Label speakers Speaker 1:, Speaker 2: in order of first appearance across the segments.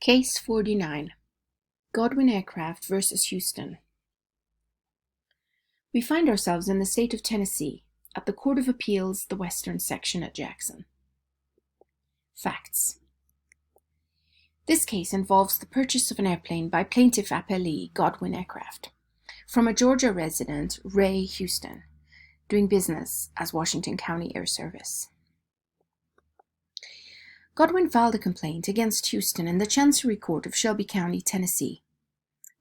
Speaker 1: Case 49. Godwin Aircraft versus Houston. We find ourselves in the state of Tennessee, at the Court of Appeals, the Western Section at Jackson. Facts. This case involves the purchase of an airplane by plaintiff appellee Godwin Aircraft from a Georgia resident, Ray Houston, doing business as Washington County Air Service. Godwin filed a complaint against Houston in the Chancery Court of Shelby County, Tennessee.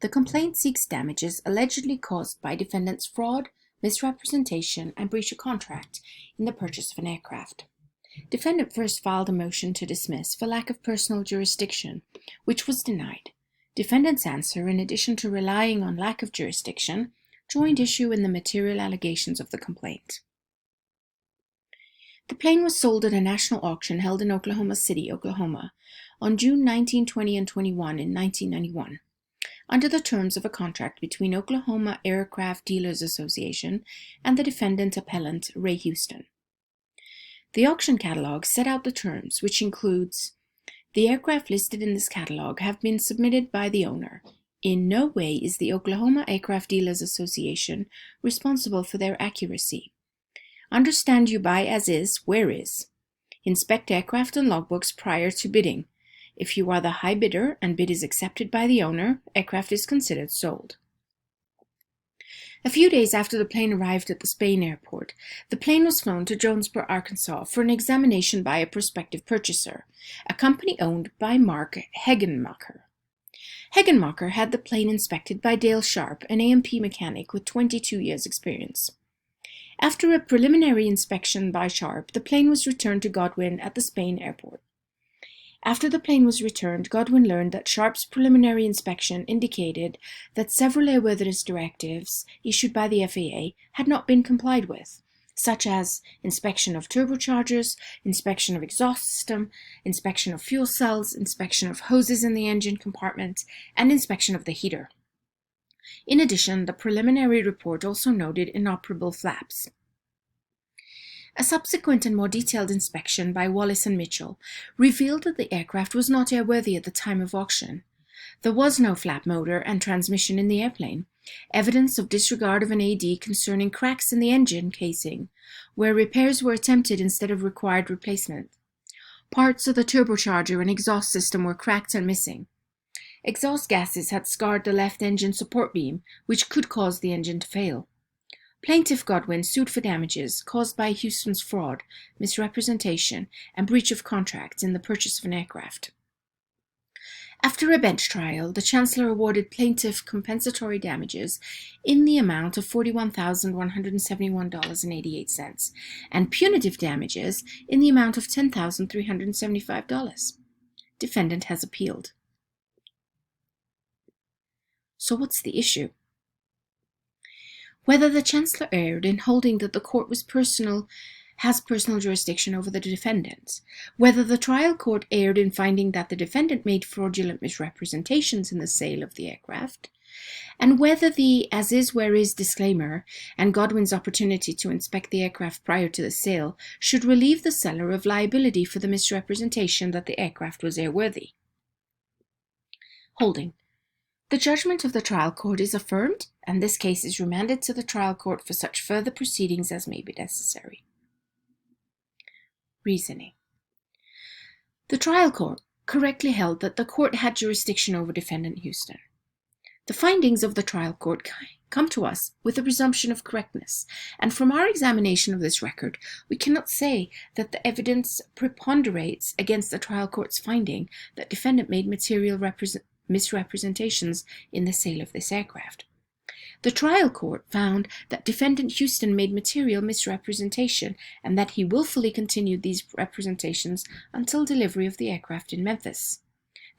Speaker 1: The complaint seeks damages allegedly caused by defendant's fraud, misrepresentation, and breach of contract in the purchase of an aircraft. Defendant first filed a motion to dismiss for lack of personal jurisdiction, which was denied. Defendant's answer, in addition to relying on lack of jurisdiction, joined issue in the material allegations of the complaint. The plane was sold at a national auction held in Oklahoma City, Oklahoma, on June 19, 20, and 21 in 1991, under the terms of a contract between Oklahoma Aircraft Dealers Association and the defendant appellant Ray Houston. The auction catalog set out the terms, which includes: the aircraft listed in this catalog have been submitted by the owner. In no way is the Oklahoma Aircraft Dealers Association responsible for their accuracy. Understand you buy as is, where is. Inspect aircraft and logbooks prior to bidding. If you are the high bidder and bid is accepted by the owner, aircraft is considered sold. A few days after the plane arrived at the Spain airport, the plane was flown to Jonesboro, Arkansas for an examination by a prospective purchaser, a company owned by Mark Hegenmacher. Hegenmacher had the plane inspected by Dale Sharp, an A&P mechanic with 22 years' experience. After a preliminary inspection by Sharp, the plane was returned to Godwin at the Spain airport. After the plane was returned, Godwin learned that Sharp's preliminary inspection indicated that several airworthiness directives issued by the FAA had not been complied with, such as inspection of turbochargers, inspection of exhaust system, inspection of fuel cells, inspection of hoses in the engine compartment, and inspection of the heater. In addition, the preliminary report also noted inoperable flaps. A subsequent and more detailed inspection by Wallace and Mitchell revealed that the aircraft was not airworthy at the time of auction. There was no flap motor and transmission in the airplane, evidence of disregard of an AD concerning cracks in the engine casing, where repairs were attempted instead of required replacement. Parts of the turbocharger and exhaust system were cracked and missing. Exhaust gases had scarred the left engine support beam, which could cause the engine to fail. Plaintiff Godwin sued for damages caused by Houston's fraud, misrepresentation, and breach of contract in the purchase of an aircraft. After a bench trial, the Chancellor awarded plaintiff compensatory damages in the amount of $41,171.88 and punitive damages in the amount of $10,375. Defendant has appealed. So what's the issue? Whether the Chancellor erred in holding that the court has personal jurisdiction over the defendant, whether the trial court erred in finding that the defendant made fraudulent misrepresentations in the sale of the aircraft, and whether the as is where is disclaimer and Godwin's opportunity to inspect the aircraft prior to the sale should relieve the seller of liability for the misrepresentation that the aircraft was airworthy. Holding. The judgment of the trial court is affirmed, and this case is remanded to the trial court for such further proceedings as may be necessary. Reasoning. The trial court correctly held that the court had jurisdiction over defendant Houston. The findings of the trial court come to us with a presumption of correctness, and from our examination of this record, we cannot say that the evidence preponderates against the trial court's finding that defendant made material misrepresentations in the sale of this aircraft. The trial court found that defendant Houston made material misrepresentation and that he willfully continued these representations until delivery of the aircraft in Memphis.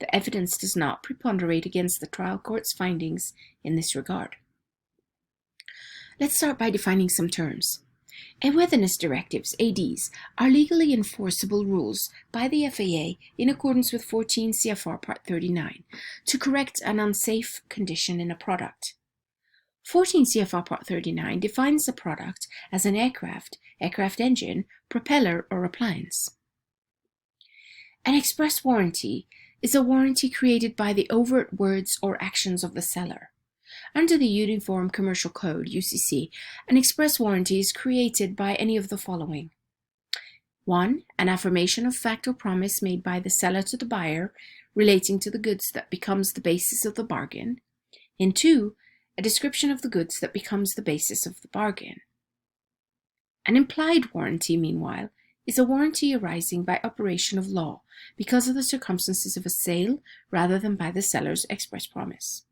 Speaker 1: The evidence does not preponderate against the trial court's findings in this regard. Let's start by defining some terms. Airworthiness directives, ADs, are legally enforceable rules by the FAA in accordance with 14 CFR Part 39 to correct an unsafe condition in a product. 14 CFR Part 39 defines a product as an aircraft, aircraft engine, propeller, or appliance. An express warranty is a warranty created by the overt words or actions of the seller. Under the Uniform Commercial Code, UCC, an express warranty is created by any of the following. 1. An affirmation of fact or promise made by the seller to the buyer relating to the goods that becomes the basis of the bargain. And 2. A description of the goods that becomes the basis of the bargain. An implied warranty, meanwhile, is a warranty arising by operation of law because of the circumstances of a sale rather than by the seller's express promise.